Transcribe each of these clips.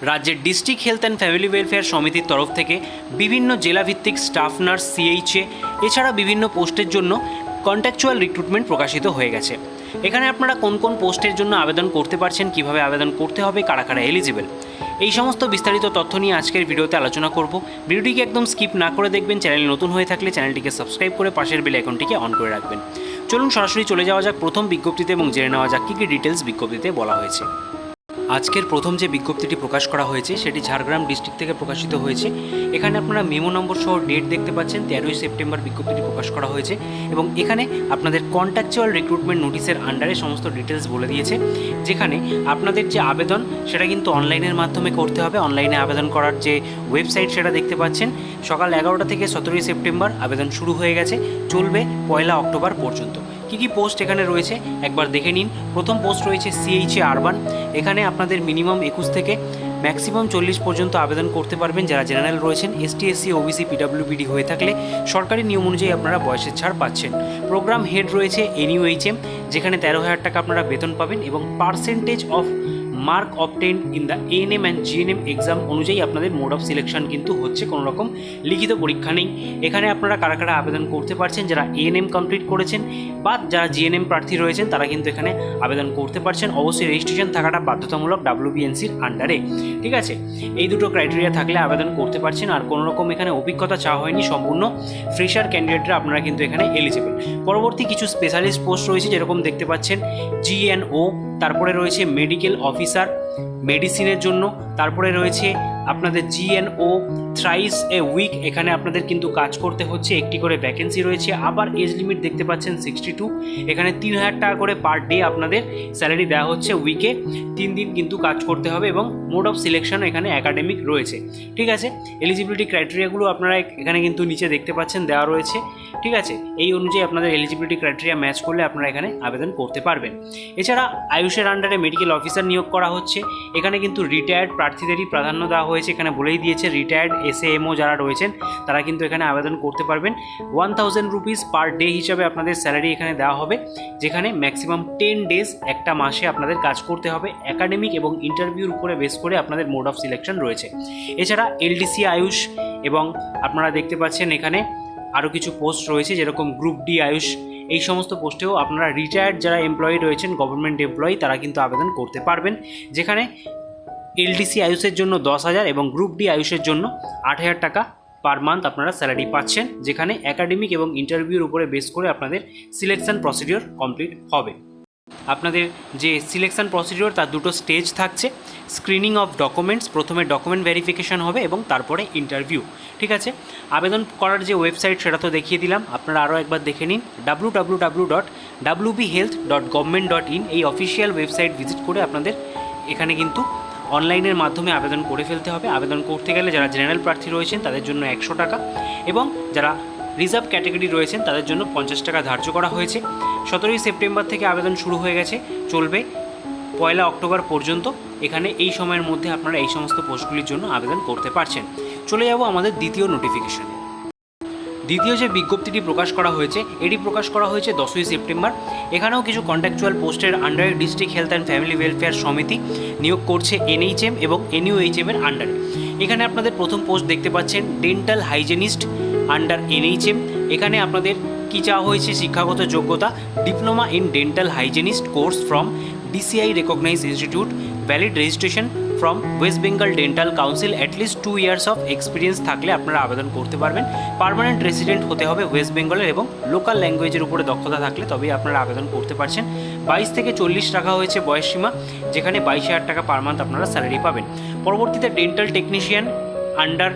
রাজ্যের district health and family welfare সমিতির তরফ থেকে বিভিন্ন জেলাভিত্তিক স্টাফ নার্স সিএইচএ এছাড়া বিভিন্ন পোস্টের জন্য কন্ট্রাকচুয়াল রিক্রুটমেন্ট প্রকাশিত হয়ে গেছে। এখানে আপনারা কোন কোন পোস্টের জন্য আবেদন করতে পারছেন, কিভাবে আবেদন করতে হবে, কারা কারা এলিজিবল, এই সমস্ত বিস্তারিত তথ্য নিয়ে আজকের ভিডিওতে আলোচনা করব। ভিডিওটিকে একদম স্কিপ না করে দেখবেন। চ্যানেল নতুন হয়ে থাকলে চ্যানেলটিকে সাবস্ক্রাইব করে পাশের বেল আইকনটিকে অন করে রাখবেন। চলুন সরাসরি চলে যাওয়া যাক প্রথম বিজ্ঞপ্তিতে এবং জেনে নেওয়া যাক কী কী ডিটেলস বিজ্ঞপ্তিতে বলা হয়েছে। আজকের প্রথম যে বিজ্ঞপ্তিটি প্রকাশ করা হয়েছে সেটি ঝাড়গ্রাম ডিস্ট্রিক্ট থেকে প্রকাশিত হয়েছে। এখানে আপনারা মেমো নম্বর সহ ডেট দেখতে পাচ্ছেন, 13ই সেপ্টেম্বর বিজ্ঞপ্তিটি প্রকাশ করা হয়েছে এবং এখানে আপনাদের কন্ট্রাকচুয়াল রিক্রুটমেন্ট নোটিশের আন্ডারে সমস্ত ডিটেলস বলে দিয়েছে, যেখানে আপনাদের যে আবেদন সেটা কিন্তু অনলাইনের মাধ্যমে করতে হবে। অনলাইনে আবেদন করার যে ওয়েবসাইট সেটা দেখতে পাচ্ছেন। সকাল 11টা থেকে 17ই সেপ্টেম্বর আবেদন শুরু হয়ে গেছে, চলবে 1 অক্টোবর পর্যন্ত। কী কী পোস্ট এখানে রয়েছে একবার দেখে নিন। প্রথম পোস্ট রয়েছে সিএইচএ আরবান। এখানে আপনাদের মিনিমাম 21 থেকে ম্যাক্সিমাম 40 পর্যন্ত আবেদন করতে পারবেন যারা জেনারেল রয়েছেন। এসটি এসসি ওবিসি পিডব্লিউবিডি হয়ে থাকলে সরকারি নিয়ম অনুযায়ী আপনারা বয়সের ছাড় পাচ্ছেন। প্রোগ্রাম হেড রয়েছে এনইউএইচএম, যেখানে 13,000 টাকা আপনারা বেতন পাবেন এবং percentage of mark obtained in the ANM and GNM exam অনুযায়ী আপনাদের মোড অফ সিলেকশন কিন্তু হচ্ছে, কোনো রকম লিখিত পরীক্ষা নেই। এখানে আপনারা কারা কারা আবেদন করতে পারছেন, যারা এএনএম কমপ্লিট করেছেন বা যারা জিএনএম প্রার্থী রয়েছেন তারা কিন্তু এখানে আবেদন করতে পারছেন। অবশ্যই রেজিস্ট্রেশন থাকাটা বাধ্যতামূলক WBNCর আন্ডারে, ঠিক আছে। এই দুটো ক্রাইটেরিয়া থাকলে আবেদন করতে পারছেন। আর কোনো রকম এখানে অভিজ্ঞতা চাওয়া হয়নি, সম্পূর্ণ ফ্রেশার ক্যান্ডিডেটরা আপনারা কিন্তু এখানে এলিজিবল। পরবর্তী কিছু স্পেশালিস্ট পোস্ট রয়েছে, যেরকম দেখতে পাচ্ছেন GNO, তারপরে রয়েছে মেডিকেল অফিসার মেডিসিনের জন্য, তারপরে রয়েছে আপনাদের GNO থ্রাইস এ উইক, এখানে আপনাদের কিন্তু কাজ করতে হচ্ছে, একটি করে ভ্যাকেন্সি রয়েছে। আবার এজ লিমিট দেখতে পাচ্ছেন 62, এখানে 3,000 টাকা করে পার ডে আপনাদের স্যালারি দেওয়া হচ্ছে। উইকে 3 দিন কিন্তু কাজ করতে হবে এবং মোড অফ সিলেকশন এখানে একাডেমিক রয়েছে, ঠিক আছে। এলিজিবিলিটি ক্রাইটেরিয়াগুলো আপনারা এখানে কিন্তু নিচে দেখতে পাচ্ছেন দেওয়া রয়েছে, ঠিক আছে। এই অনুযায়ী আপনাদের এলিজিবিলিটি ক্রাইটেরিয়া ম্যাচ করলে আপনারা এখানে আবেদন করতে পারবেন। এছাড়া আয়ুষের আন্ডারে মেডিকেল অফিসার নিয়োগ করা হচ্ছে। এখানে কিন্তু রিটায়ার্ড প্রার্থীদেরই প্রাধান্য দেওয়া হয়েছে, এখানে বলেই দিয়েছে রিটায়ার্ড SAMO যারা রয়েছেন তারা কিন্তু এখানে আবেদন করতে পারবেন। 1000 রুপিস পার ডে হিসাবে আপনাদের স্যালারি এখানে দেওয়া হবে, যেখানে ম্যাক্সিমাম 10 ডেজ একটা মাসে আপনাদের কাজ করতে হবে। একাডেমিক এবং ইন্টারভিউর উপরে বেস করে আপনাদের মোড অফ সিলেকশন রয়েছে। এছাড়া LDC আয়ুষ এবং আপনারা দেখতে পাচ্ছেন এখানে আরও কিছু পোস্ট রয়েছে, যেরকম গ্রুপ ডি আয়ুষ, এই সমস্ত পোস্টেও আপনারা রিটায়ার্ড যারা এমপ্লয়ি রয়েছেন গভর্নমেন্ট এমপ্লয়ি তারা কিন্তু আবেদন করতে পারবেন, যেখানে LDC আয়ুষের জন্য 10,000 এবং গ্রুপ ডি আয়ুষের জন্য 8,000 টাকা পার মান্থ আপনারা স্যালারি পাচ্ছেন, যেখানে একাডেমিক এবং ইন্টারভিউর উপরে বেস করে আপনাদের সিলেকশন প্রসিডিওর কমপ্লিট হবে। আপনাদের যে সিলেকশন প্রসিডিওর তার দুটো স্টেজ থাকছে। স্ক্রিনিং অফ ডকুমেন্টস, প্রথমে ডকুমেন্ট ভেরিফিকেশন হবে এবং তারপরে ইন্টারভিউ, ঠিক আছে। আবেদন করার যে ওয়েবসাইট সেটা তো দেখিয়ে দিলাম, আপনারা আরও একবার দেখে নিন। www.wbhealth.government.in এই অফিসিয়াল ওয়েবসাইট ভিজিট করে আপনাদের এখানে কিন্তু অনলাইনের মাধ্যমে আবেদন করে ফেলতে হবে। আবেদন করতে গেলে যারা জেনারেল প্রার্থী রয়েছেন তাদের জন্য 100 টাকা এবং যারা রিজার্ভ ক্যাটাগরি রয়েছেন তাদের জন্য 50 টাকা ধার্য করা হয়েছে। 17ই সেপ্টেম্বর থেকে আবেদন শুরু হয়ে গেছে, চলবে 1 অক্টোবর পর্যন্ত। এখানে এই সময়ের মধ্যে আপনারা এই সমস্ত পোস্টগুলির জন্য আবেদন করতে পারছেন। চলে যাব আমাদের দ্বিতীয় নোটিফিকেশনে। দ্বিতীয় যে বিজ্ঞপ্তিটি প্রকাশ করা হয়েছে এটি প্রকাশ করা হয়েছে 10ই সেপ্টেম্বর। এখানেও কিছু কন্ট্রাকচুয়াল পোস্টের আন্ডারে district health and family welfare সমিতি নিয়োগ করছে NHM এবং NUHM এর আন্ডারে। এখানে আপনাদের প্রথম পোস্ট দেখতে পাচ্ছেন ডেন্টাল হাইজেনিস্ট আন্ডার NHM। এখানে আপনাদের কী চাওয়া হয়েছে, শিক্ষাগত যোগ্যতা diploma in dental hygienist course from DCI recognised institute, valid registration from West Bengal dental council, at least 2 years of experience থাকলে আপনারা আবেদন করতে পারবেন। পার্মানেন্ট রেসিডেন্ট হতে হবে ওয়েস্ট বেঙ্গলের এবং লোকাল ল্যাঙ্গুয়েজের উপরে দক্ষতা থাকলে তবেই আপনারা আবেদন করতে পারছেন। 22 থেকে 40 রাখা হয়েছে বয়সসীমা, যেখানে 22,000 টাকা পার মান্থ আপনারা স্যালারি পাবেন। পরবর্তীতে ডেন্টাল টেকনিশিয়ান আন্ডার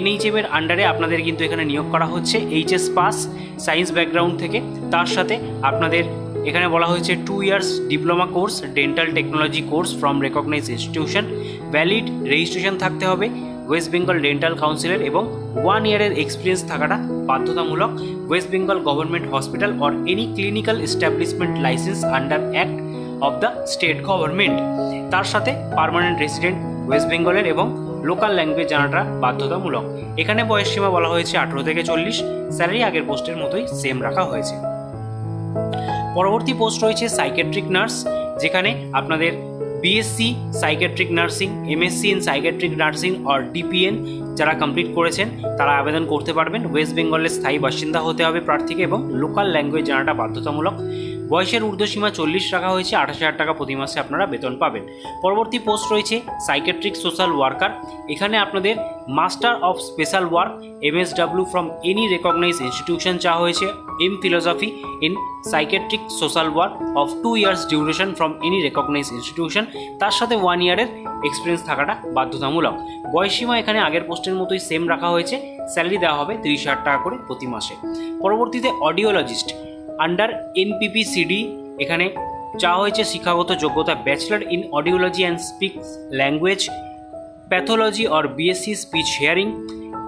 NHM এর আন্ডারে আপনাদের কিন্তু এখানে নিয়োগ করা হচ্ছে HS পাস সায়েন্স ব্যাকগ্রাউন্ড থেকে। তার সাথে আপনাদের এখানে বলা হয়েছে 2 years diploma course dental technology course from recognised institution, valid registration থাকতে হবে ওয়েস্ট বেঙ্গল ডেন্টাল কাউন্সিলের এবং 1 ইয়ারের এক্সপিরিয়েন্স থাকাটা বাধ্যতামূলক। West Bengal government hospital or any clinical establishment licence under act of the state government. তার সাথে পার্মানেন্ট রেসিডেন্ট ওয়েস্ট বেঙ্গলের এবং লোকাল ল্যাঙ্গুয়েজ জানাটা বাধ্যতামূলক। এখানে বয়সসীমা বলা হয়েছে 18 থেকে 40, স্যালারি আগের পোস্টের মতোই সেম রাখা হয়েছে। পরবর্তী পোস্ট রয়েছে সাইকেট্রিক নার্স, যেখানে আপনাদের BSc psychiatric nursing, MSc in psychiatric nursing or DPN যারা কমপ্লিট করেছেন তারা আবেদন করতে পারবেন। ওয়েস্ট বেঙ্গলের স্থায়ী বাসিন্দা হতে হবে প্রার্থীকে এবং লোকাল ল্যাঙ্গুয়েজ জানাটা বাধ্যতামূলক। বয়সের ঊর্ধ্বসীমা 40 রাখা হয়েছে, 28,000 টাকা প্রতি মাসে আপনারা বেতন পাবেন। পরবর্তী পোস্ট রয়েছে সাইকিয়াট্রিক সোশ্যাল ওয়ার্কার। এখানে আপনাদের master of special work MSW from any recognize institution চাওয়া হয়েছে। M philosophy in psychiatric social work of 2 years duration from any recognize institution, তার সাথে 1 year এক্সপিরিয়েন্স থাকাটা বাধ্যতামূলক। বয়সীমা এখানে আগের পোস্টের মতোই সেম রাখা হয়েছে। স্যালারি দেওয়া হবে 30,000 টাকা করে প্রতি মাসে। পরবর্তীতে অডিওলজিস্ট আন্ডার NPPCD, এখানে চাওয়া হয়েছে শিক্ষাগত যোগ্যতা bachelor in audiology and speaks language pathology or BSc speech hearing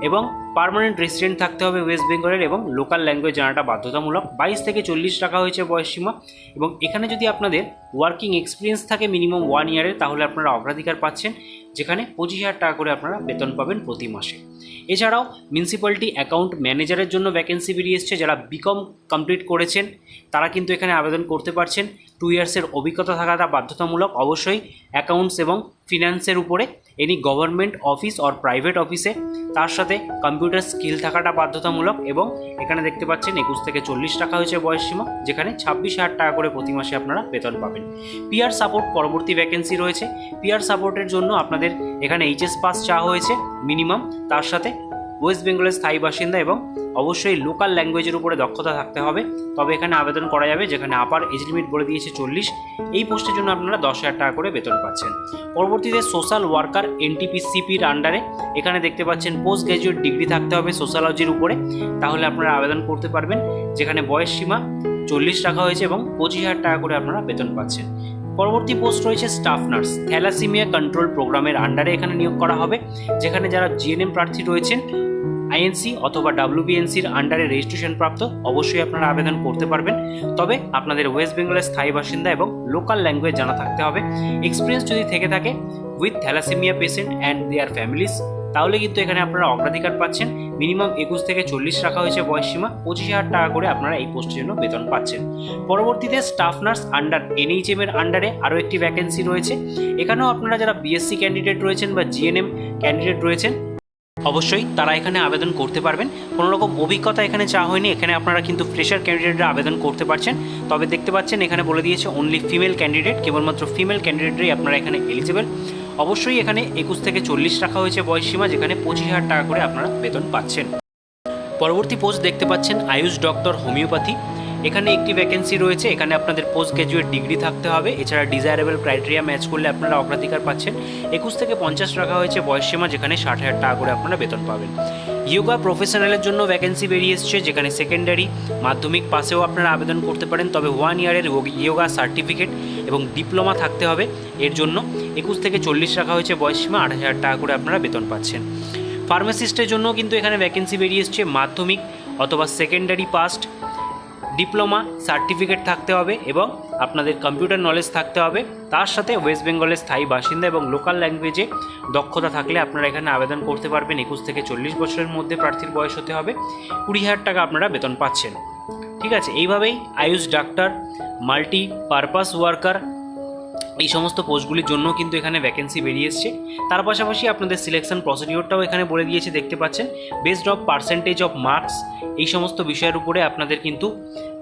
এবং পার্মানেন্ট রেসিডেন্ট থাকতে হবে ওয়েস্ট বেঙ্গলের এবং লোকাল ল্যাঙ্গুয়েজ জানাটা বাধ্যতামূলক। 22 থেকে 40 রাখা হয়েছে বয়সসীমা এবং এখানে যদি আপনাদের ওয়ার্কিং এক্সপিরিয়েন্স থাকে মিনিমাম 1 year তাহলে আপনারা অগ্রাধিকার পাচ্ছেন, যেখানে 25,000 টাকা করে আপনারা বেতন পাবেন প্রতি মাসে। এছাড়াও মিউনিসিপ্যালিটি অ্যাকাউন্ট ম্যানেজারের জন্য ভ্যাকেন্সি বেরিয়ে এসছে। যারা BCom কমপ্লিট করেছেন তারা কিন্তু এখানে আবেদন করতে পারছেন। 2 years অভিজ্ঞতা থাকাটা বাধ্যতামূলক অবশ্যই অ্যাকাউন্টস এবং ফিনান্সের উপরে any government office or private অফিসে, তার সাথে কম্পিউটার স্কিল থাকাটা বাধ্যতামূলক এবং এখানে দেখতে পাচ্ছেন 21 থেকে 40 টাকা হয়েছে বয়সসীমা, যেখানে 26,000 টাকা করে প্রতি মাসে আপনারা বেতন পাবেন। পিআর সাপোর্ট পরবর্তী ভ্যাকেন্সি রয়েছে। পিআর সাপোর্টের জন্য আপনাদের এখানে HS পাস চাওয়া হয়েছে মিনিমাম, তার সাথে ওয়েস্ট বেঙ্গলের স্থায়ী বাসিন্দা এবং অবশ্যই লোকাল ল্যাঙ্গুয়েজের উপরে দক্ষতা থাকতে হবে, তবে এখানে আবেদন করা যাবে। যেখানে আপার এজ লিমিট বলে দিয়েছে 40। এই পোস্টের জন্য আপনারা 10,000 টাকা করে বেতন পাচ্ছেন। পরবর্তীতে সোশ্যাল ওয়ার্কার NTPCPর আন্ডারে এখানে দেখতে পাচ্ছেন পোস্ট গ্র্যাজুয়েট ডিগ্রি থাকতে হবে সোশ্যালজির উপরে, তাহলে আপনারা আবেদন করতে পারবেন। যেখানে বয়স সীমা 40 রাখা হয়েছে এবং 25,000 টাকা করে আপনারা বেতন পাচ্ছেন। পরবর্তী পোস্ট রয়েছে স্টাফ নার্স থ্যালাসিমিয়া কন্ট্রোল প্রোগ্রামের আন্ডারে এখানে নিয়োগ করা হবে। যেখানে যারা GNM প্রার্থী রয়েছেন INC অথবা WBNCর আন্ডারে রেজিস্ট্রেশন প্রাপ্ত অবশ্যই আপনারা আবেদন করতে পারবেন, তবে আপনাদের ওয়েস্ট বেঙ্গলের স্থায়ী বাসিন্দা এবং লোকাল ল্যাঙ্গুয়েজ জানা থাকতে হবে। এক্সপিরিয়েন্স যদি থেকে থাকে with thalassaemia patient and their families, তাহলে কিন্তু এখানে আপনারা অগ্রাধিকার পাচ্ছেন। মিনিমাম 21 থেকে 40 রাখা হয়েছে বয়সসীমা, 25,000 টাকা করে আপনারা এই পোস্টের জন্য বেতন পাচ্ছেন। পরবর্তীতে স্টাফ নার্স আন্ডার NHM এর আন্ডারে আরও একটি ভ্যাকেন্সি রয়েছে। এখানেও আপনারা যারা BSc ক্যান্ডিডেট রয়েছেন বা GNM ক্যান্ডিডেট রয়েছেন অবশ্যই তারা এখানে আবেদন করতে পারবেন। কোনো রকম অভিজ্ঞতা এখানে চাওয়া হয়নি, এখানে আপনারা কিন্তু ফ্রেশার ক্যান্ডিডেটরা আবেদন করতে পারছেন। তবে দেখতে পাচ্ছেন এখানে বলে দিয়েছে অনলি ফিমেল ক্যান্ডিডেট, কেবলমাত্র ফিমেল ক্যান্ডিডেটরাই আপনারা এখানে এলিজিবল। অবশ্যই এখানে 21 থেকে 40 রাখা হয়েছে বয়সসীমা, যেখানে 25,000 টাকা করে আপনারা বেতন পাচ্ছেন। পরবর্তী পোস্ট দেখতে পাচ্ছেন আয়ুষ ডক্টর হোমিওপ্যাথি। এখানে একটি ভ্যাকেন্সি রয়েছে। এখানে আপনাদের পোস্ট গ্র্যাজুয়েট ডিগ্রি থাকতে হবে, এছাড়া ডিজায়ারেবল ক্রাইটেরিয়া ম্যাচ করলে আপনারা অগ্রাধিকার পাচ্ছেন। 21 থেকে 50 রাখা হয়েছে বয়সসীমা, যেখানে 60,000 টাকা করে আপনারা বেতন পাবেন। ইয়োগা প্রফেশনালের জন্য ভ্যাকেন্সি বেরিয়ে এসছে, যেখানে সেকেন্ডারি মাধ্যমিক পাসেও আপনারা আবেদন করতে পারেন, তবে 1 ইয়ারের ইয়োগা সার্টিফিকেট এবং ডিপ্লোমা থাকতে হবে। এর জন্য 21 থেকে 40 রাখা হয়েছে বয়সসীমা, 8,000 টাকা করে আপনারা বেতন পাচ্ছেন। ফার্মাসিস্টের জন্য কিন্তু এখানে ভ্যাকেন্সি বেরিয়ে এসছে, মাধ্যমিক অথবা সেকেন্ডারি পাস্ট, ডিপ্লোমা সার্টিফিকেট থাকতে হবে এবং আপনাদের কম্পিউটার নলেজ থাকতে হবে। তার সাথে ওয়েস্ট বেঙ্গলের স্থায়ী বাসিন্দা এবং লোকাল ল্যাঙ্গুয়েজে দক্ষতা থাকলে আপনারা এখানে আবেদন করতে পারবেন। 21 থেকে 40 বছরের মধ্যে প্রার্থীর বয়স হতে হবে। 20,000 টাকা আপনারা বেতন পাচ্ছেন। ঠিক আছে, এইভাবেই Ayush doctor, multi purpose worker, এই সমস্ত পোস্টগুলির জন্য কিন্তু এখানে ভ্যাকেন্সি বেরিয়ে এসছে। তার পাশাপাশি আপনাদের সিলেকশন প্রসিডিওরটাও এখানে বলে দিয়েছে, দেখতে পাচ্ছেন based of percentage of marks. এই সমস্ত বিষয়ের উপরে আপনাদের কিন্তু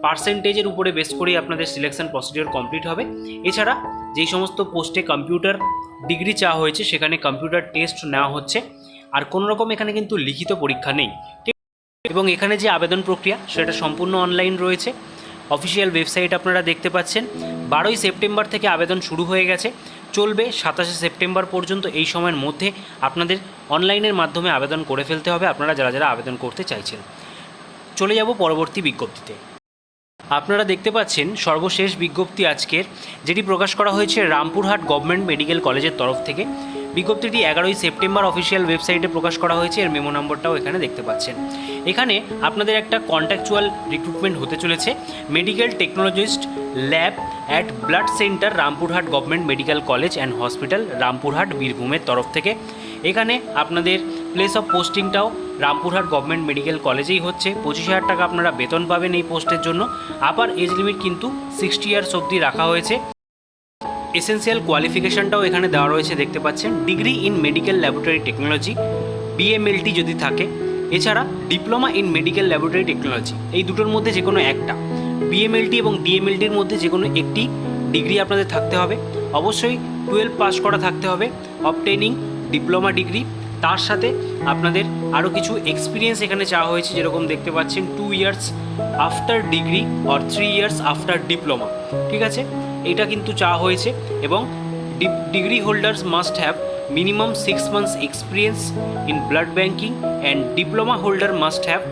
পার্সেন্টেজের উপরে বেস করেই আপনাদের সিলেকশন প্রসিডিওর কমপ্লিট হবে। এছাড়া যেই সমস্ত পোস্টে কম্পিউটার ডিগ্রি চাওয়া হয়েছে সেখানে কম্পিউটার টেস্ট নেওয়া হচ্ছে, আর কোনো রকম এখানে কিন্তু লিখিত পরীক্ষা নেই। ঠিক, এবং এখানে যে আবেদন প্রক্রিয়া সেটা সম্পূর্ণ অনলাইন রয়েছে। অফিসিয়াল ওয়েবসাইট আপনারা দেখতে পাচ্ছেন। 12ই সেপ্টেম্বর থেকে আবেদন শুরু হয়ে গেছে, চলবে 27শে সেপ্টেম্বর পর্যন্ত। এই সময়ের মধ্যে আপনাদের অনলাইনের মাধ্যমে আবেদন করে ফেলতে হবে আপনারা যারা যারা আবেদন করতে চাইছেন। চলে যাব পরবর্তী বিজ্ঞপ্তিতে। আপনারা দেখতে পাচ্ছেন সর্বশেষ বিজ্ঞপ্তি আজকের, যেটি প্রকাশ করা হয়েছে রামপুরহাট গভর্নমেন্ট মেডিকেল কলেজের তরফ থেকে। বিজ্ঞপ্তিটি 11ই সেপ্টেম্বর অফিসিয়াল ওয়েবসাইটে প্রকাশ করা হয়েছে। এর মেমো নম্বরটাও এখানে দেখতে পাচ্ছেন। এখানে আপনাদের একটা কন্ট্রাকচুয়াল রিক্রুটমেন্ট হতে চলেছে। Medical technologist lab at blood centre Rampurhat government medical college and hospital Rampurhat বীরভূমের তরফ থেকে। এখানে আপনাদের প্লেস অফ পোস্টিংটাও রামপুরহাট গভর্নমেন্ট মেডিকেল কলেজেই হচ্ছে। 25,000 টাকা আপনারা বেতন পাবেন এই পোস্টের জন্য। আপার এজ লিমিট কিন্তু 60 ইয়ার্স অবধি রাখা হয়েছে। এসেনশিয়াল কোয়ালিফিকেশানটাও এখানে দেওয়া রয়েছে, দেখতে পাচ্ছেন। Degree in medical laboratory technology, BMLT যদি থাকে, এছাড়া diploma in medical laboratory technology, এই দুটোর মধ্যে যে কোনো একটা, বিএমএলটি এবং ডিএমএলটির মধ্যে যে কোনো একটি ডিগ্রি আপনাদের থাকতে হবে। অবশ্যই 12 পাস করা থাকতে হবে, অবটেনিং ডিপ্লোমা ডিগ্রি। তার সাথে আপনাদের আরও কিছু এক্সপিরিয়েন্স এখানে চাওয়া হয়েছে, যেরকম দেখতে পাচ্ছেন 2 years after degree or 3 years after diploma, ঠিক আছে, এটা কিন্তু চাওয়া হয়েছে। এবং degree holders must have minimum 6 months experience in blood banking and diploma holder must have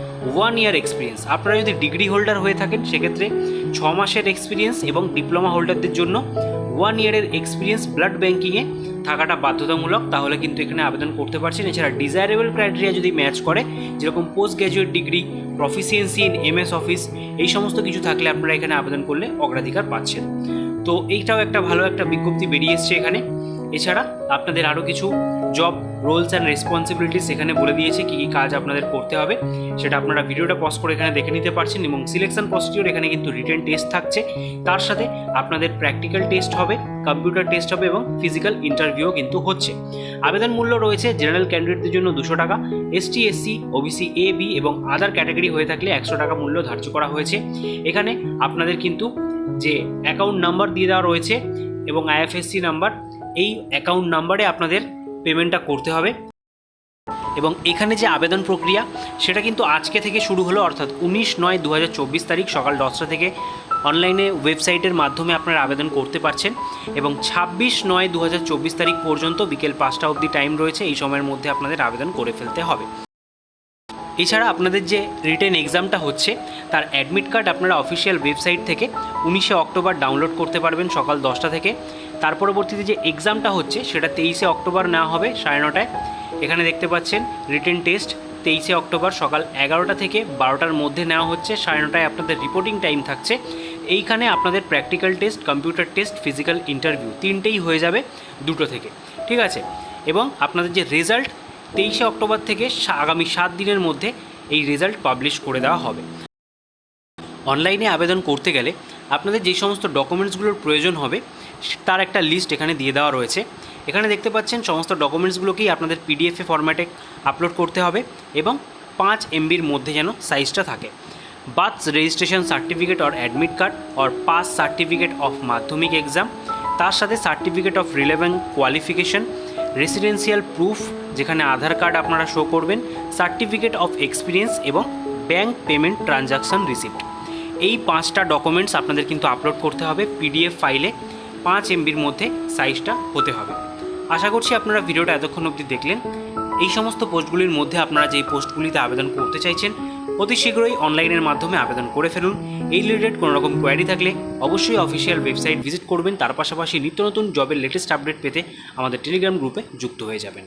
1 year experience. আপনারা যদি ডিগ্রি হোল্ডার হয়ে থাকেন সেক্ষেত্রে 6 মাসের এক্সপিরিয়েন্স, এবং ডিপ্লোমা হোল্ডারদের জন্য 1 year এক্সপিরিয়েন্স ব্লাড ব্যাঙ্কিংয়ে থাকাটা বাধ্যতামূলক, তাহলে কিন্তু এখানে আবেদন করতে পারছেন। এছাড়া ডিজায়ারেবল ক্রাইটেরিয়া যদি ম্যাচ করে, যেরকম post graduate degree, proficiency in MS office, এই সমস্ত কিছু থাকলে আপনারা এখানে আবেদন করলে অগ্রাধিকার পাচ্ছেন। তো এইটাও একটা ভালো একটা বিজ্ঞপ্তি বেরিয়ে এসছে এখানে। এছাড়া আপনাদের আরও কিছু জব রোলস অ্যান্ড রেসপন্সিবিলিটিস এখানে বলে দিয়েছে, কী কী কাজ আপনাদের করতে হবে, সেটা আপনারা ভিডিওটা পজ করে এখানে দেখে নিতে পারছেন। এবং সিলেকশন প্রসিডিওর এখানে কিন্তু রিটেন টেস্ট থাকছে, তার সাথে আপনাদের প্র্যাকটিক্যাল টেস্ট হবে, কম্পিউটার টেস্ট হবে এবং ফিজিক্যাল ইন্টারভিউও কিন্তু হচ্ছে। আবেদন মূল্য রয়েছে জেনারেল ক্যান্ডিডেটদের জন্য 200 টাকা, ST SC OBC A B এবং আদার ক্যাটাগরি হয়ে থাকলে 100 টাকা মূল্য ধার্য করা হয়েছে। এখানে আপনাদের কিন্তু যে অ্যাকাউন্ট নাম্বার দিয়ে দেওয়া রয়েছে এবং আইএফএসসি নাম্বার, এই অ্যাকাউন্ট নাম্বারে আপনাদের পেমেন্টটা করতে হবে। এবং এখানে যে আবেদন প্রক্রিয়া সেটা কিন্তু আজকে থেকে শুরু হলো, অর্থাৎ 19/9/2024 তারিখ সকাল 10টা থেকে অনলাইনে ওয়েবসাইটের মাধ্যমে আপনারা আবেদন করতে পারছেন। এবং 26/9/2024 তারিখ পর্যন্ত বিকেল 5টা অবধি টাইম রয়েছে, এই সময়ের মধ্যে আপনাদের আবেদন করে ফেলতে হবে। এছাড়া আপনাদের যে রিটেন এক্সামটা হচ্ছে তার অ্যাডমিট কার্ড আপনারা অফিসিয়াল ওয়েবসাইট থেকে 19শে অক্টোবর ডাউনলোড করতে পারবেন সকাল 10টা থেকে। তার পরবর্তীতে যে এক্সামটা হচ্ছে সেটা 23শে অক্টোবর নেওয়া হবে 9:30টায়। এখানে দেখতে পাচ্ছেন রিটেন টেস্ট 23শে অক্টোবর সকাল 11টা থেকে 12টার মধ্যে নেওয়া হচ্ছে। 9:30টায় আপনাদের রিপোর্টিং টাইম থাকছে। এইখানে আপনাদের practical test, computer test, physical interview তিনটেই হয়ে যাবে 2টো থেকে, ঠিক আছে। এবং আপনাদের যে রেজাল্ট 23শে অক্টোবর থেকে আগামী 7 দিনের মধ্যে এই রেজাল্ট পাবলিশ করে দেওয়া হবে। অনলাইনে আবেদন করতে গেলে আপনাদের যে সমস্ত ডকুমেন্টসগুলোর প্রয়োজন হবে তার একটা লিস্ট এখানে দিয়ে দেওয়া রয়েছে। এখানে দেখতে পাচ্ছেন সমস্ত ডকুমেন্টসগুলোকেই আপনাদের পিডিএফে ফরম্যাটে আপলোড করতে হবে এবং 5 MBর মধ্যে যেন সাইজটা থাকে। Birth registration certificate or admit card or pass certificate of মাধ্যমিক এক্সাম, তার সাথে certificate of relevant qualification, residential proof যেখানে আধার কার্ড আপনারা শো করবেন, সার্টিফিকেট অফ এক্সপিরিয়েন্স এবং ব্যাঙ্ক পেমেন্ট ট্রানজাকশন রিসিপ্ট। এই 5টা ডকুমেন্টস আপনাদের কিন্তু আপলোড করতে হবে পিডিএফ ফাইলে, 5 MBর মধ্যে সাইজটা হতে হবে। আশা করছি আপনারা ভিডিওটা এতক্ষণ অবধি দেখলেন। এই সমস্ত পোস্টগুলির মধ্যে আপনারা যেই পোস্টগুলিতে আবেদন করতে চাইছেন অতি শীঘ্রই অনলাইনের মাধ্যমে আবেদন করে ফেলুন। এই রিলেটেড কোনো রকম কোয়ারি থাকলে অবশ্যই অফিসিয়াল ওয়েবসাইট ভিজিট করবেন। তার পাশাপাশি নিত্য নতুন জবের লেটেস্ট আপডেট পেতে আমাদের টেলিগ্রাম গ্রুপে যুক্ত হয়ে যাবেন।